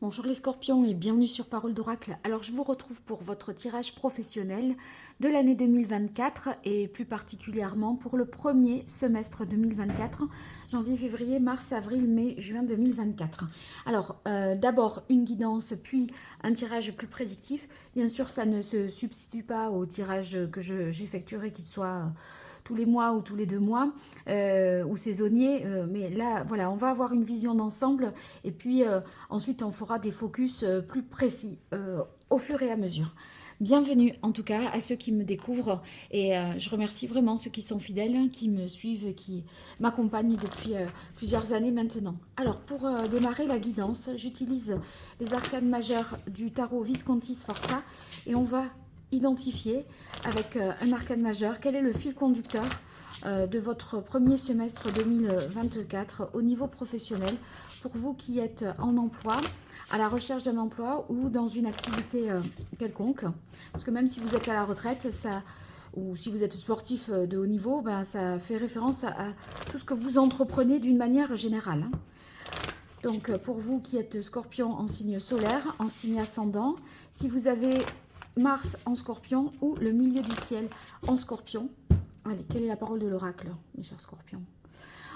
Bonjour les scorpions et bienvenue sur Parole d'Oracle. Alors je vous retrouve pour votre tirage professionnel de l'année 2024 et plus particulièrement pour le premier semestre 2024, janvier, février, mars, avril, mai, juin 2024. Alors d'abord une guidance puis un tirage plus prédictif. Bien sûr ça ne se substitue pas au tirage que j'effectuerai qu'il soit tous les mois ou tous les 2 mois ou saisonnier, mais là voilà on va avoir une vision d'ensemble et puis ensuite on fera des focus plus précis au fur et à mesure. Bienvenue en tout cas à ceux qui me découvrent et je remercie vraiment ceux qui sont fidèles, qui me suivent et qui m'accompagnent depuis plusieurs années maintenant. Alors pour démarrer la guidance, j'utilise les arcanes majeures du tarot Visconti Sforza et on va identifier avec un arcane majeur quel est le fil conducteur de votre premier semestre 2024 au niveau professionnel pour vous qui êtes en emploi, à la recherche d'un emploi ou dans une activité quelconque. Parce que même si vous êtes à la retraite, ou si vous êtes sportif de haut niveau, ben, ça fait référence à tout ce que vous entreprenez d'une manière générale. Donc pour vous qui êtes scorpion en signe solaire, en signe ascendant, si vous avez Mars en scorpion ou le milieu du ciel en scorpion, allez, quelle est la parole de l'oracle, mes chers scorpions?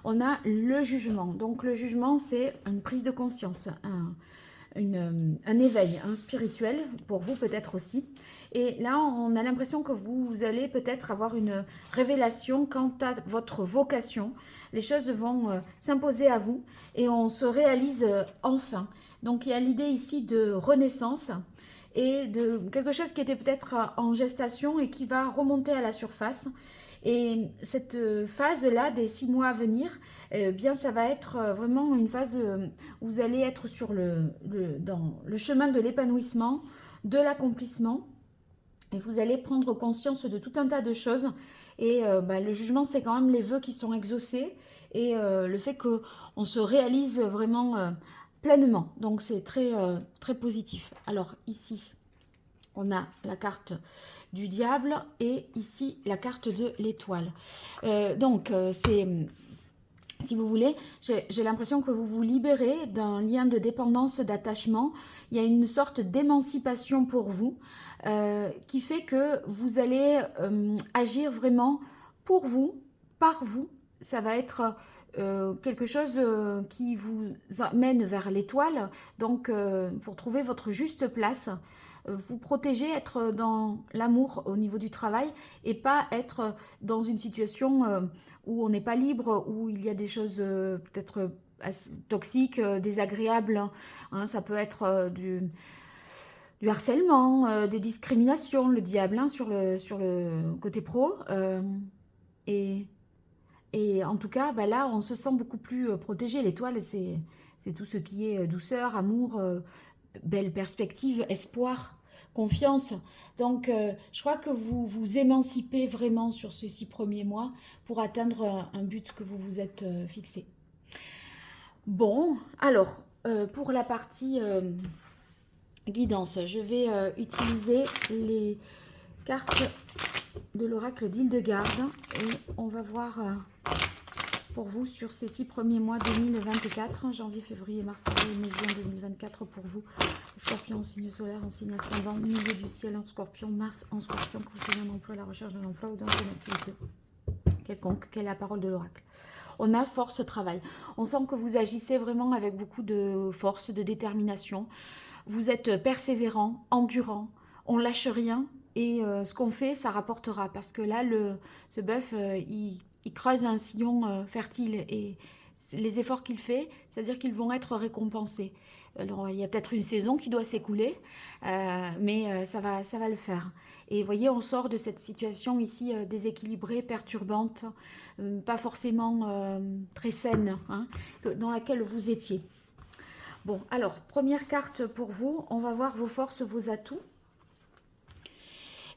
On a le jugement. Donc le jugement, c'est une prise de conscience, un éveil, un spirituel, pour vous peut-être aussi. Et là, on a l'impression que vous allez peut-être avoir une révélation quant à votre vocation. Les choses vont s'imposer à vous et on se réalise enfin. Donc il y a l'idée ici de renaissance et de quelque chose qui était peut-être en gestation et qui va remonter à la surface. Et cette phase-là, des 6 mois à venir, bien, ça va être vraiment une phase où vous allez être dans le chemin de l'épanouissement, de l'accomplissement. Et vous allez prendre conscience de tout un tas de choses. Et le jugement, c'est quand même les vœux qui sont exaucés et le fait qu'on se réalise vraiment pleinement. Donc, c'est très positif. Alors, ici, on a la carte du diable et ici la carte de l'étoile. Si vous voulez, j'ai l'impression que vous vous libérez d'un lien de dépendance, d'attachement. Il y a une sorte d'émancipation pour vous qui fait que vous allez agir vraiment pour vous, par vous. Ça va être quelque chose qui vous mène vers l'étoile, donc pour trouver votre juste place. Vous protéger, être dans l'amour au niveau du travail et pas être dans une situation où on n'est pas libre, où il y a des choses peut-être toxiques, désagréables. Hein, ça peut être du harcèlement, des discriminations, le diable hein, sur le côté pro. Et, et en tout cas, là, on se sent beaucoup plus protégé. L'étoile, c'est tout ce qui est douceur, amour, belle perspective, espoir, confiance. Donc, je crois que vous vous émancipez vraiment sur ces 6 premiers mois pour atteindre un but que vous vous êtes fixé. Bon, alors, pour la partie guidance, je vais utiliser les cartes de l'oracle d'Hildegarde et on va voir pour vous sur ces 6 premiers mois 2024, janvier, février, mars, avril, mai, juin 2024 pour vous. Scorpion en signe solaire, en signe ascendant, milieu du ciel en scorpion, Mars en scorpion, que vous soyez en emploi, la recherche d'un emploi ou dans une activité quelconque, quelle est la parole de l'oracle. On a force travail. On sent que vous agissez vraiment avec beaucoup de force, de détermination. Vous êtes persévérant, endurant, on lâche rien et ce qu'on fait, ça rapportera. Parce que là, ce bœuf, il creuse un sillon fertile et les efforts qu'il fait, c'est-à-dire qu'ils vont être récompensés. Alors, il y a peut-être une saison qui doit s'écouler, mais ça va le faire. Et vous voyez, on sort de cette situation ici déséquilibrée, perturbante, pas forcément très saine, hein, dans laquelle vous étiez. Bon, alors, première carte pour vous, on va voir vos forces, vos atouts,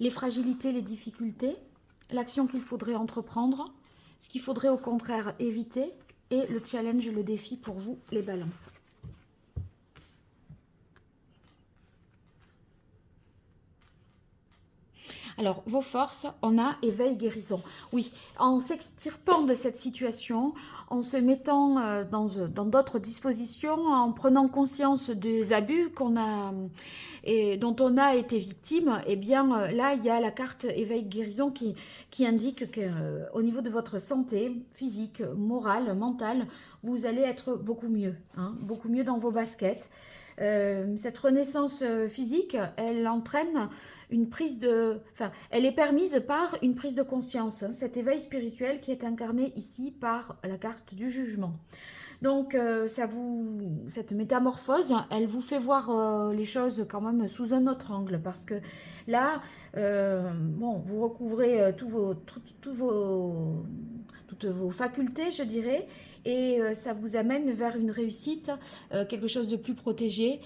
les fragilités, les difficultés, l'action qu'il faudrait entreprendre, ce qu'il faudrait au contraire éviter, et le challenge, le défi pour vous, les balances. Alors, vos forces, on a éveil, guérison. Oui, en s'extirpant de cette situation, en se mettant dans d'autres dispositions, en prenant conscience des abus qu'on a et dont on a été victime, eh bien là, il y a la carte éveil, guérison qui indique qu'au niveau de votre santé physique, morale, mentale, vous allez être beaucoup mieux, hein, beaucoup mieux dans vos baskets. Cette renaissance physique, elle entraîne une prise de... Enfin, elle est permise par une prise de conscience, hein, cet éveil spirituel qui est incarné ici par la carte du jugement. Donc, cette métamorphose, elle vous fait voir les choses quand même sous un autre angle parce que là, bon, vous recouvrez toutes vos facultés, je dirais, et ça vous amène vers une réussite, quelque chose de plus protégé,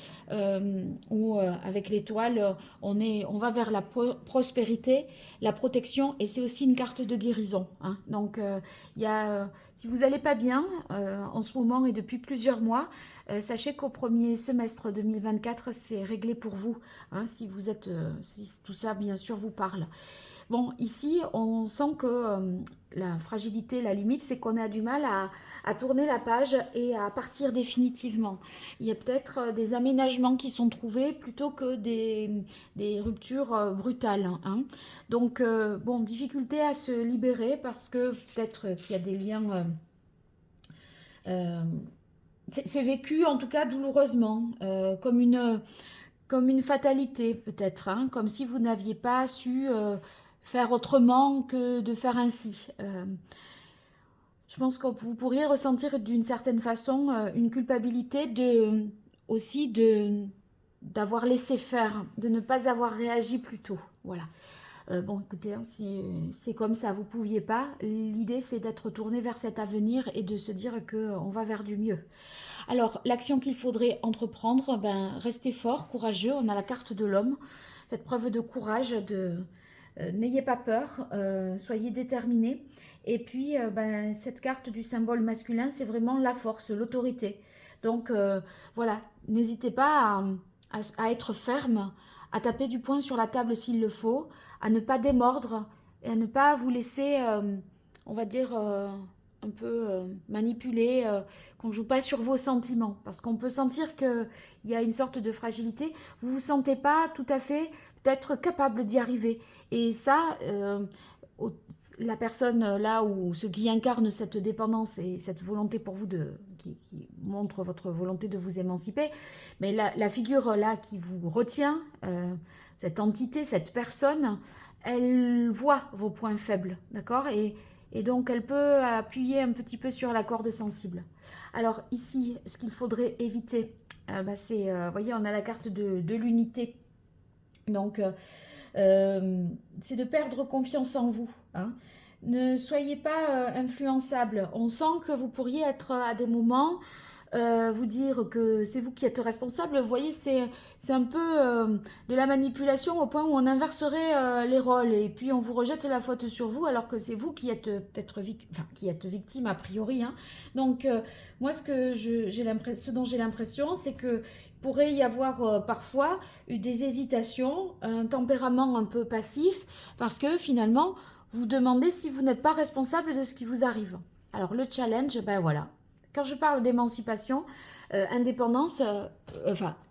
où avec l'étoile, on va vers la prospérité, la protection, et c'est aussi une carte de guérison, hein. Donc, il y a, si vous n'allez pas bien en ce moment et depuis plusieurs mois, sachez qu'au premier semestre 2024, c'est réglé pour vous, hein, si tout ça, bien sûr, vous parle. Bon, ici, on sent que la fragilité, la limite, c'est qu'on a du mal à tourner la page et à partir définitivement. Il y a peut-être des aménagements qui sont trouvés plutôt que des ruptures brutales, hein. Donc, bon, difficulté à se libérer parce que peut-être qu'il y a des liens... c'est vécu en tout cas douloureusement, comme une fatalité peut-être, hein, comme si vous n'aviez pas su faire autrement que de faire ainsi. Je pense que vous pourriez ressentir d'une certaine façon une culpabilité aussi d'avoir laissé faire, de ne pas avoir réagi plus tôt. Voilà. Bon, écoutez, hein, c'est comme ça, vous ne pouviez pas. L'idée, c'est d'être tourné vers cet avenir et de se dire qu'on va vers du mieux. Alors, l'action qu'il faudrait entreprendre, ben, restez fort, courageux. On a la carte de l'homme. Faites preuve de courage, n'ayez pas peur, soyez déterminés. Et puis, ben, cette carte du symbole masculin, c'est vraiment la force, l'autorité. Donc, voilà, n'hésitez pas à être ferme, à taper du poing sur la table s'il le faut, à ne pas démordre et à ne pas vous laisser, on va dire, un peu manipuler, qu'on ne joue pas sur vos sentiments. Parce qu'on peut sentir qu'il y a une sorte de fragilité. Vous ne vous sentez pas tout à fait peut-être capable d'y arriver. Et ça, la personne là où ce qui incarne cette dépendance et cette volonté pour vous qui montre votre volonté de vous émanciper, mais la figure là qui vous retient, cette entité, cette personne, elle voit vos points faibles, d'accord, et donc elle peut appuyer un petit peu sur la corde sensible. Alors ici, ce qu'il faudrait éviter, c'est, vous voyez, on a la carte de l'unité. Donc, c'est de perdre confiance en vous, hein. Ne soyez pas influençable. On sent que vous pourriez être à des moments, vous dire que c'est vous qui êtes responsable. Vous voyez, c'est un peu de la manipulation au point où on inverserait les rôles et puis on vous rejette la faute sur vous alors que c'est vous qui êtes peut-être qui êtes victime a priori, hein. Donc, moi, ce dont j'ai l'impression, c'est que pourrait y avoir parfois eu des hésitations, un tempérament un peu passif, parce que finalement, vous demandez si vous n'êtes pas responsable de ce qui vous arrive. Alors le challenge, ben voilà. Quand je parle d'émancipation, indépendance,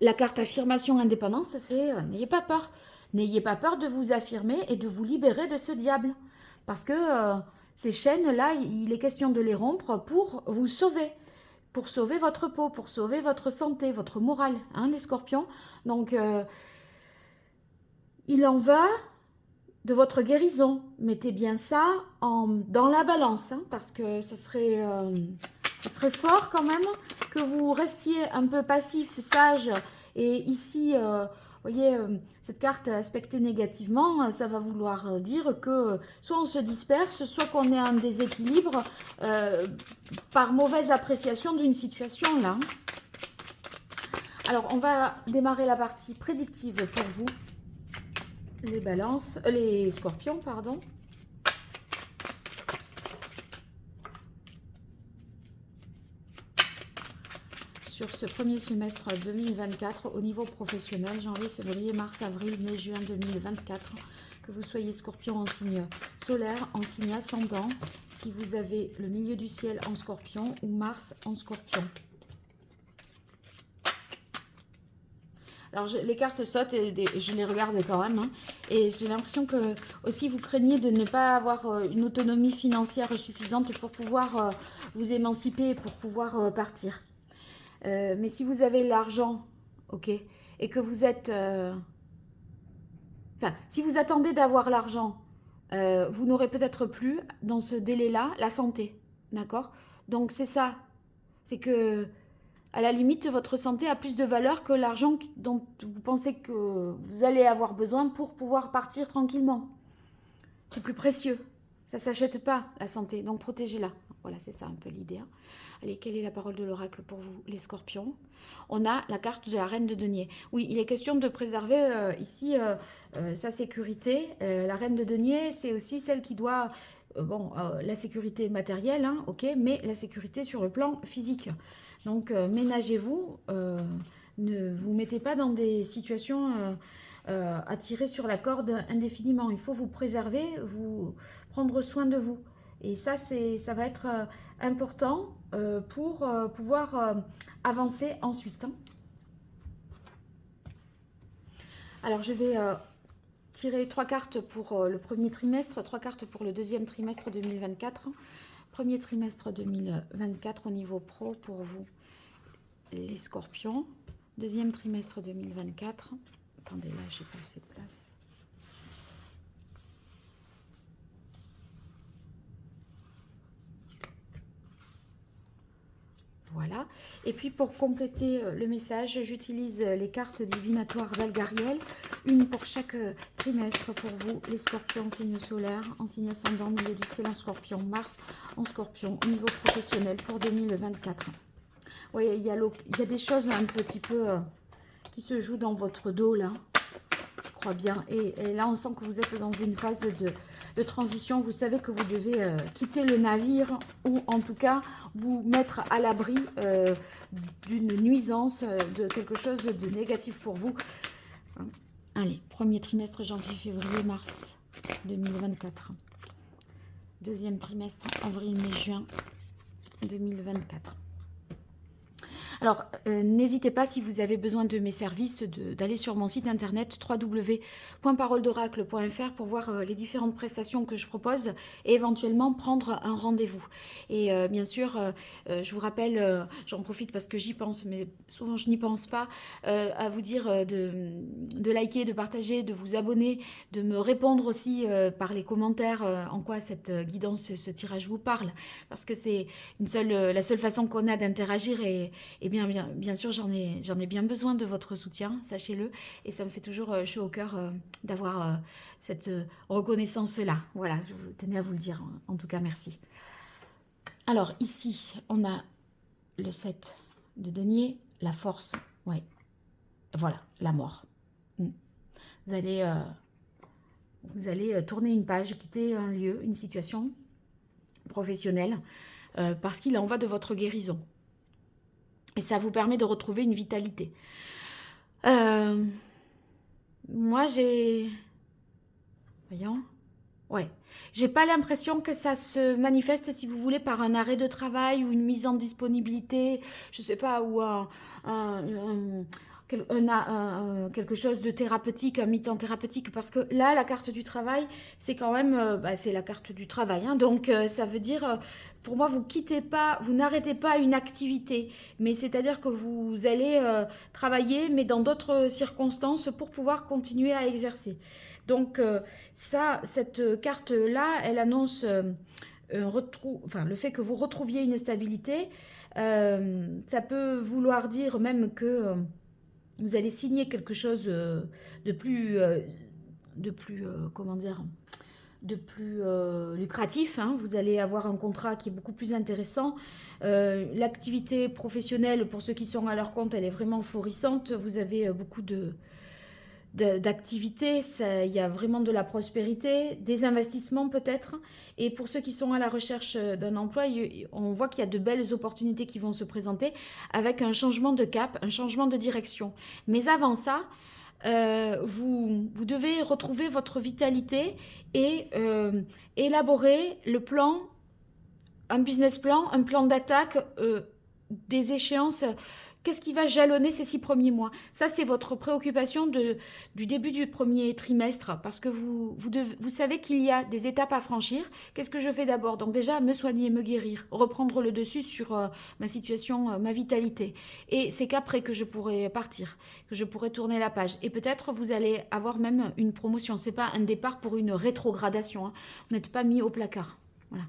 la carte affirmation indépendance, c'est n'ayez pas peur. N'ayez pas peur de vous affirmer et de vous libérer de ce diable. Parce que ces chaînes-là, il est question de les rompre pour vous sauver. Pour sauver votre peau, pour sauver votre santé, votre morale, hein, les scorpions. Donc, il en va de votre guérison. Mettez bien ça dans la balance, hein, parce que ça serait fort quand même que vous restiez un peu passif, sage. Et ici, vous voyez, cette carte aspectée négativement, ça va vouloir dire que soit on se disperse, soit qu'on est en déséquilibre par mauvaise appréciation d'une situation là. Alors, on va démarrer la partie prédictive pour vous, les scorpions, pardon. Sur ce premier semestre 2024 au niveau professionnel, janvier, février, mars, avril, mai, juin 2024, que vous soyez Scorpion en signe solaire, en signe ascendant, si vous avez le milieu du ciel en Scorpion ou Mars en Scorpion. Alors, les cartes sautent et je les regarde quand même. Hein, et j'ai l'impression que aussi vous craignez de ne pas avoir une autonomie financière suffisante pour pouvoir vous émanciper, pour pouvoir partir. Mais si vous avez l'argent, ok, et que vous êtes... Enfin, si vous attendez d'avoir l'argent, vous n'aurez peut-être plus, dans ce délai-là, la santé. D'accord? Donc, c'est ça. C'est que... À la limite, votre santé a plus de valeur que l'argent dont vous pensez que vous allez avoir besoin pour pouvoir partir tranquillement. C'est plus précieux. Ça ne s'achète pas, la santé. Donc, protégez-la. Voilà, c'est ça un peu l'idée. Hein. Allez, quelle est la parole de l'oracle pour vous, les scorpions? On a la carte de la reine de denier. Oui, il est question de préserver ici sa sécurité. La reine de denier, c'est aussi celle qui doit... la sécurité matérielle, hein, ok, mais la sécurité sur le plan physique. Donc, ménagez-vous, ne vous mettez pas dans des situations à tirer sur la corde indéfiniment. Il faut vous préserver, vous prendre soin de vous. Et ça, ça va être important pour pouvoir avancer ensuite. Hein. Alors, je vais tirer 3 cartes pour le premier trimestre, 3 cartes pour le deuxième trimestre 2024. Premier trimestre 2024 au niveau pro pour vous, les scorpions. Deuxième trimestre 2024. Attendez, là, j'ai pas assez de place. Voilà. Et puis, pour compléter le message, j'utilise les cartes divinatoires d'Algariel. Une pour chaque trimestre pour vous, les scorpions en signe solaire, en signe ascendant, milieu du ciel en scorpion, Mars en scorpion, au niveau professionnel pour 2024. Vous voyez, il y a des choses un petit peu qui se jouent dans votre dos, là. Je crois bien. Et là, on sent que vous êtes dans une phase de transition. Vous savez que vous devez quitter le navire ou en tout cas vous mettre à l'abri d'une nuisance, de quelque chose de négatif pour vous. Allez, premier trimestre, janvier, février, mars 2024. Deuxième trimestre, avril, mai, juin 2024. Alors, n'hésitez pas, si vous avez besoin de mes services, d'aller sur mon site internet www.paroledoracle.fr pour voir les différentes prestations que je propose et éventuellement prendre un rendez-vous. Et bien sûr, je vous rappelle, j'en profite parce que j'y pense, mais souvent je n'y pense pas, à vous dire de liker, de partager, de vous abonner, de me répondre aussi par les commentaires en quoi cette guidance, ce tirage vous parle. Parce que c'est la seule façon qu'on a d'interagir et bien sûr, j'en ai bien besoin de votre soutien, sachez-le. Et ça me fait toujours chaud au cœur d'avoir cette reconnaissance-là. Voilà, je tenais à vous le dire. En tout cas, merci. Alors, ici, on a le 7 de denier, la force. Ouais, voilà, la mort. Vous allez tourner une page, quitter un lieu, une situation professionnelle, parce qu'il en va de votre guérison. Et ça vous permet de retrouver une vitalité. Moi, j'ai... Voyons. Ouais. J'ai pas l'impression que ça se manifeste, si vous voulez, par un arrêt de travail ou une mise en disponibilité, je sais pas, ou quelque chose de thérapeutique, un mi-temps thérapeutique, parce que là, la carte du travail, c'est quand même, c'est la carte du travail, hein, donc ça veut dire, pour moi, vous quittez pas, vous n'arrêtez pas une activité, mais c'est-à-dire que vous allez travailler, mais dans d'autres circonstances pour pouvoir continuer à exercer. Donc cette carte-là, elle annonce le fait que vous retrouviez une stabilité. Ça peut vouloir dire même que vous allez signer quelque chose de plus lucratif. Hein. Vous allez avoir un contrat qui est beaucoup plus intéressant. L'activité professionnelle, pour ceux qui sont à leur compte, elle est vraiment florissante. Vous avez beaucoup d'activités, il y a vraiment de la prospérité, des investissements peut-être. Et pour ceux qui sont à la recherche d'un emploi, on voit qu'il y a de belles opportunités qui vont se présenter avec un changement de cap, un changement de direction. Mais avant ça, vous devez retrouver votre vitalité et élaborer le plan, un business plan, un plan d'attaque, des échéances. Qu'est-ce qui va jalonner ces 6 premiers mois? Ça, c'est votre préoccupation du début du premier trimestre, parce que vous savez qu'il y a des étapes à franchir. Qu'est-ce que je fais d'abord? Donc déjà, me soigner, me guérir, reprendre le dessus sur ma situation, ma vitalité. Et c'est qu'après que je pourrai partir, que je pourrai tourner la page. Et peut-être vous allez avoir même une promotion. C'est pas un départ pour une rétrogradation, hein. Vous n'êtes pas mis au placard. Voilà.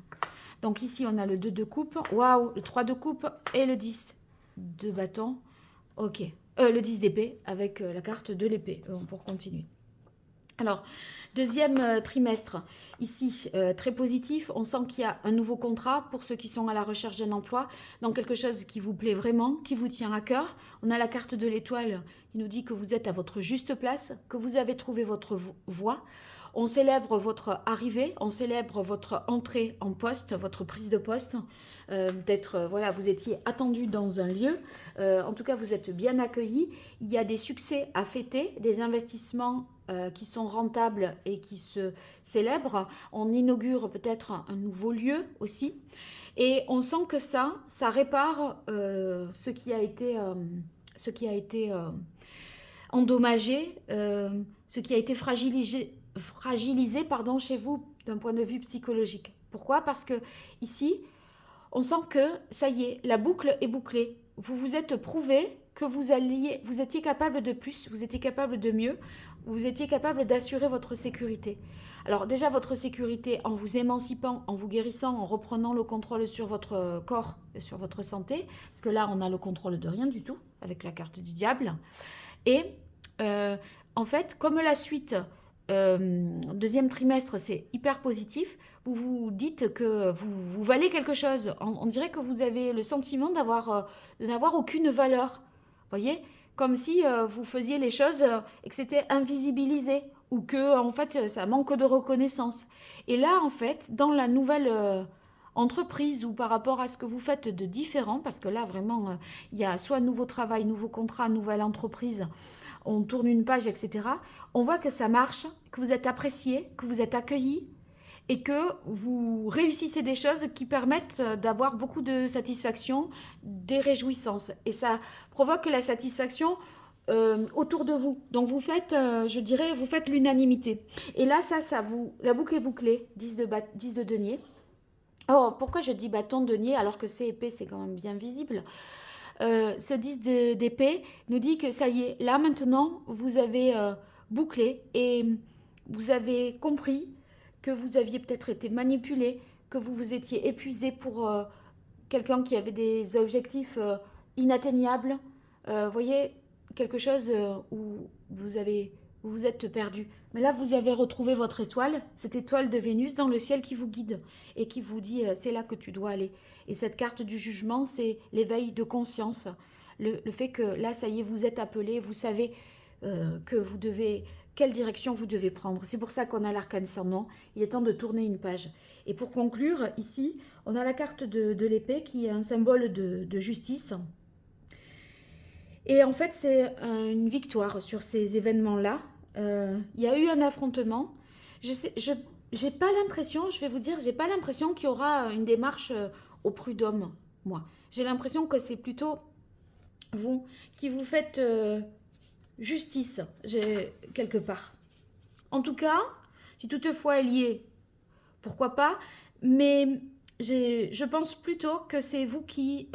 Donc ici, on a le 2 de coupe, waouh, le 3 de coupe et le 10 de bâton. Ok, le 10 d'épée avec la carte de l'épée pour continuer. Alors, deuxième trimestre, ici, très positif. On sent qu'il y a un nouveau contrat pour ceux qui sont à la recherche d'un emploi, dans quelque chose qui vous plaît vraiment, qui vous tient à cœur. On a la carte de l'étoile qui nous dit que vous êtes à votre juste place, que vous avez trouvé votre voie. On célèbre votre arrivée, on célèbre votre entrée en poste, votre prise de poste, voilà, vous étiez attendu dans un lieu, en tout cas vous êtes bien accueilli. Il y a des succès à fêter, des investissements qui sont rentables et qui se célèbrent. On inaugure peut-être un nouveau lieu aussi, et on sent que ça répare ce qui a été endommagé, ce qui a été fragilisé pardon, chez vous d'un point de vue psychologique. Pourquoi? Parce que ici, on sent que ça y est, la boucle est bouclée. Vous vous êtes prouvé que vous étiez capable de plus, vous étiez capable de mieux, vous étiez capable d'assurer votre sécurité. Alors déjà, votre sécurité en vous émancipant, en vous guérissant, en reprenant le contrôle sur votre corps et sur votre santé, parce que là, on a le contrôle de rien du tout, avec la carte du diable. Et en fait, comme la suite, deuxième trimestre, c'est hyper positif, vous vous dites que vous valez quelque chose. On dirait que vous avez le sentiment de n'avoir aucune valeur. Vous voyez? Comme si vous faisiez les choses et que c'était invisibilisé ou que en fait ça manque de reconnaissance. Et là, en fait, dans la nouvelle entreprise ou par rapport à ce que vous faites de différent, parce que là, vraiment, il y a soit nouveau travail, nouveau contrat, nouvelle entreprise, on tourne une page, etc. On voit que ça marche, que vous êtes apprécié, que vous êtes accueilli et que vous réussissez des choses qui permettent d'avoir beaucoup de satisfaction, des réjouissances. Et ça provoque la satisfaction autour de vous. Donc vous faites, je dirais, vous faites l'unanimité. Et là, la boucle est bouclée, 10 de denier. Oh, pourquoi je dis bâton de denier alors que c'est épée, c'est quand même bien visible. Ce 10 d'épée nous dit que ça y est, là maintenant, vous avez bouclé et vous avez compris que vous aviez peut-être été manipulé, que vous vous étiez épuisé pour quelqu'un qui avait des objectifs inatteignables. Voyez, quelque chose où vous vous êtes perdu. Mais là, vous avez retrouvé votre étoile, cette étoile de Vénus dans le ciel qui vous guide et qui vous dit c'est là que tu dois aller. Et cette carte du jugement, c'est l'éveil de conscience. Le fait que là, ça y est, vous êtes appelé, vous savez que vous devez, quelle direction vous devez prendre. C'est pour ça qu'on a l'arcane sans nom. Il est temps de tourner une page. Et pour conclure, ici, on a la carte de l'épée qui est un symbole de justice. Et en fait, c'est une victoire sur ces événements-là. Il y a eu un affrontement. J'ai pas l'impression, je vais vous dire, j'ai pas l'impression qu'il y aura une démarche au prud'homme, moi. J'ai l'impression que c'est plutôt vous qui vous faites justice, quelque part. En tout cas, si toutefois elle y est, pourquoi pas, mais je pense plutôt que c'est vous qui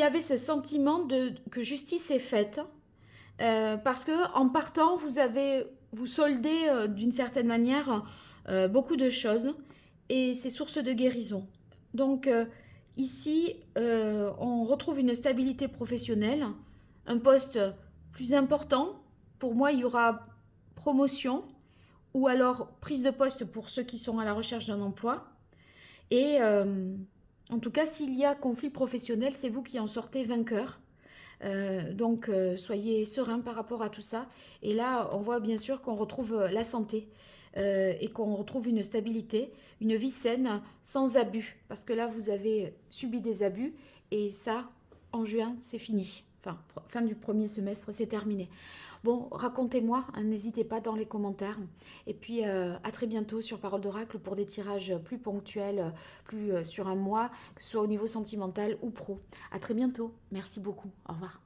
avez ce sentiment que justice est faite, parce que en partant, vous soldez d'une certaine manière beaucoup de choses, et c'est source de guérison. Donc ici, on retrouve une stabilité professionnelle, un poste plus important. Pour moi, il y aura promotion, ou alors prise de poste pour ceux qui sont à la recherche d'un emploi. Et en tout cas, s'il y a conflit professionnel, c'est vous qui en sortez vainqueur. Donc, soyez serein par rapport à tout ça. Et là, on voit bien sûr qu'on retrouve la santé et qu'on retrouve une stabilité, une vie saine, sans abus. Parce que là, vous avez subi des abus et ça, en juin, c'est fini. Enfin, fin du premier semestre, c'est terminé. Bon, racontez-moi, hein, n'hésitez pas dans les commentaires. Et puis, à très bientôt sur Parole d'Oracle pour des tirages plus ponctuels, plus sur un mois, que ce soit au niveau sentimental ou pro. À très bientôt. Merci beaucoup. Au revoir.